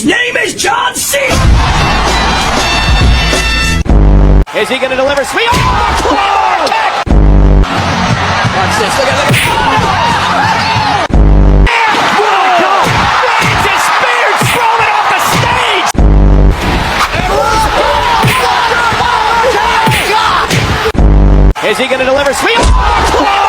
His name is John Cena! Is he going to deliver? Sweet! Oh, kick! Watch this. Look at it. Reigns is speared, Strowman off the stage! Is he going to deliver? Sweet! Oh,